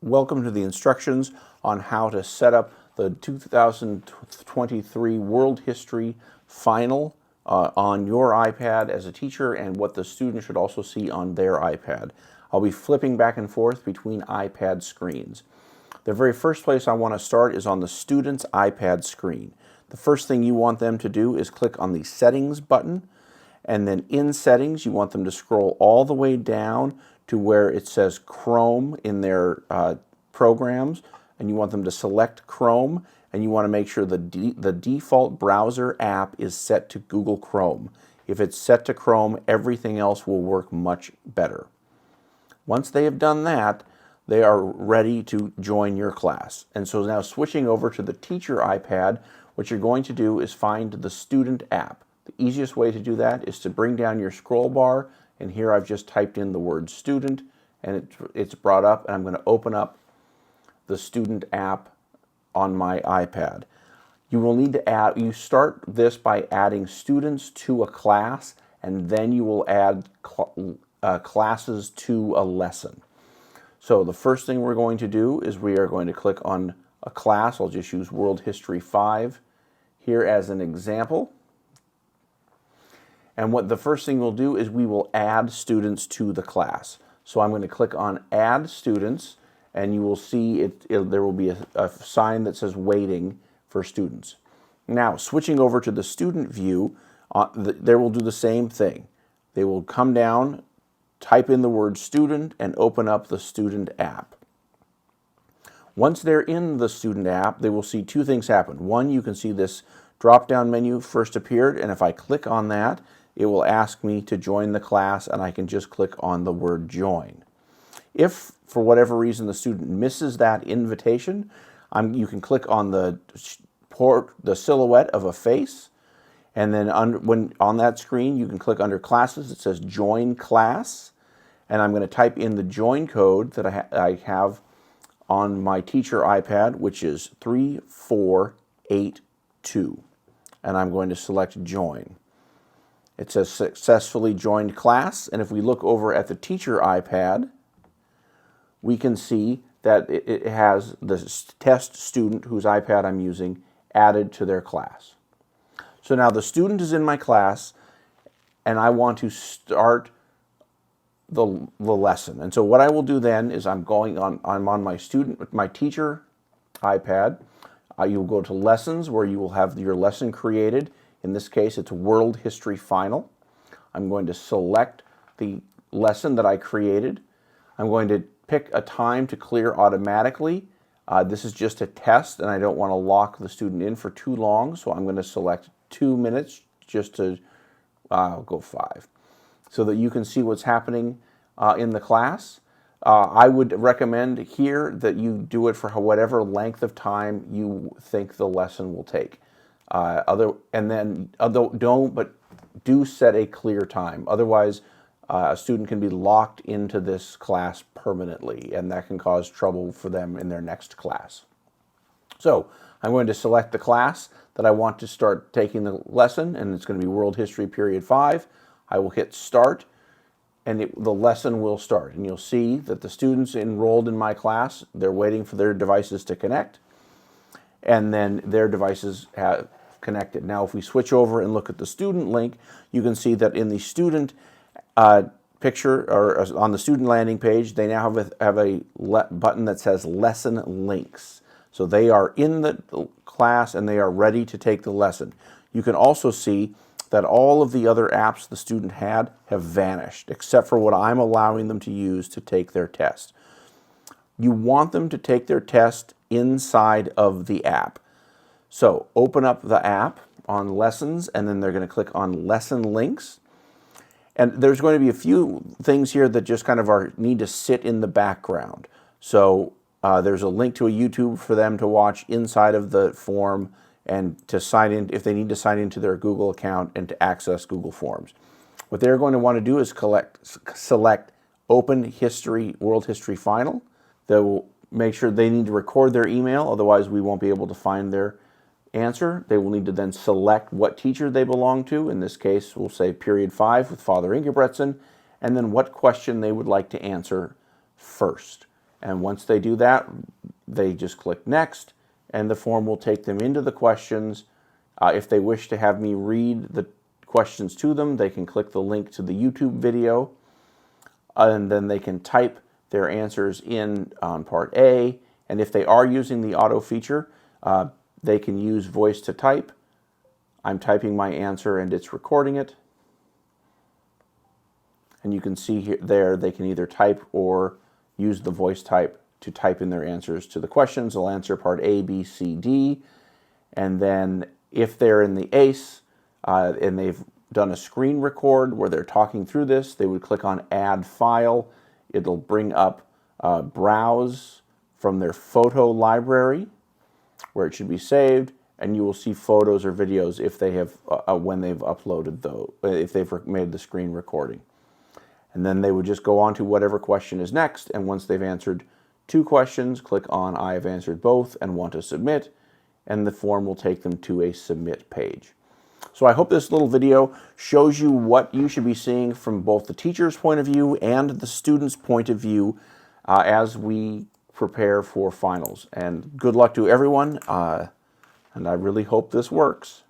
Welcome to the instructions on how to set up the 2023 World History Final on your iPad as a teacher, and what the student should also see on their iPad. I'll be flipping back and forth between iPad screens. The very first place I want to start is on the student's iPad screen. The first thing you want them to do is click on the Settings button, and then in Settings you want them to scroll all the way down to where it says Chrome in their programs, and you want them to select Chrome, and you want to make sure the default browser app is set to Google Chrome. If it's set to Chrome, everything else will work much better. Once they have done that, they are ready to join your class. And so now, switching over to the teacher iPad, what you're going to do is find the student app. The easiest way to do that is to bring down your scroll bar, and here I've just typed in the word student, and it's brought up, and I'm going to open up the student app on my iPad. You will need to you start this by adding students to a class, and then you will add classes to a lesson. So the first thing we're going to do is we are going to click on a class. I'll just use World History 5 here as an example. And what the first thing we'll do is we will add students to the class. So I'm going to click on Add Students, and you will see there will be a sign that says Waiting for Students. Now, switching over to the student view, they will do the same thing. They will come down, type in the word student, and open up the student app. Once they're in the student app, they will see two things happen. One, you can see this drop-down menu first appeared, and if I click on that, it will ask me to join the class, and I can just click on the word join. If, for whatever reason, the student misses that invitation, you can click on the silhouette of a face, and then on that screen, you can click under Classes. It says Join Class, and I'm going to type in the join code that I have on my teacher iPad, which is 3482, and I'm going to select Join. It says Successfully Joined Class, and if we look over at the teacher iPad, we can see that it has the test student whose iPad I'm using added to their class. So now the student is in my class, and I want to start the lesson. And so what I will do then is I'm on my teacher iPad. You'll go to Lessons, where you will have your lesson created. In this case, it's World History Final. I'm going to select the lesson that I created. I'm going to pick a time to clear automatically. This is just a test, and I don't want to lock the student in for too long, so I'm going to select 2 minutes, just to, I'll go 5, so that you can see what's happening in the class. I would recommend here that you do it for whatever length of time you think the lesson will take. Do set a clear time. Otherwise, a student can be locked into this class permanently, and that can cause trouble for them in their next class. So I'm going to select the class that I want to start taking the lesson, and it's going to be World History Period 5. I will hit Start, and the lesson will start. And you'll see that the students enrolled in my class, they're waiting for their devices to connect, and then their devices have connected. Now, if we switch over and look at the student link, you can see that in the student picture, or on the student landing page, they now have a button that says Lesson Links. So they are in the class, and they are ready to take the lesson. You can also see that all of the other apps the student had have vanished, except for what I'm allowing them to use to take their test. You want them to take their test inside of the app. So open up the app on Lessons, and then they're going to click on Lesson Links. And there's going to be a few things here that just kind of need to sit in the background. So there's a link to a YouTube for them to watch inside of the form, and to sign in if they need to sign into their Google account and to access Google Forms. What they're going to want to do is select Open History, World History Final. They will make sure they need to record their email, otherwise we won't be able to find their answer. They will need to then select what teacher they belong to. In this case, we'll say Period 5 with Father Ingebretson, and then what question they would like to answer first. And once they do that, they just click Next, and the form will take them into the questions. If they wish to have me read the questions to them, they can click the link to the YouTube video, and then they can type their answers in on part A. And if they are using the auto feature, they can use voice to type. I'm typing my answer and it's recording it. And you can see here, there, they can either type or use the voice type to type in their answers to the questions. They'll answer part A, B, C, D. And then if they're in the ACE and they've done a screen record where they're talking through this, they would click on Add File. It'll bring up Browse from their photo library where it should be saved, and you will see photos or videos if they have when they've uploaded those, if they've made the screen recording. And then they would just go on to whatever question is next, and once they've answered 2 questions, click on I have answered both and want to submit, and the form will take them to a submit page. So I hope this little video shows you what you should be seeing from both the teacher's point of view and the student's point of view as we prepare for finals. And good luck to everyone, and I really hope this works.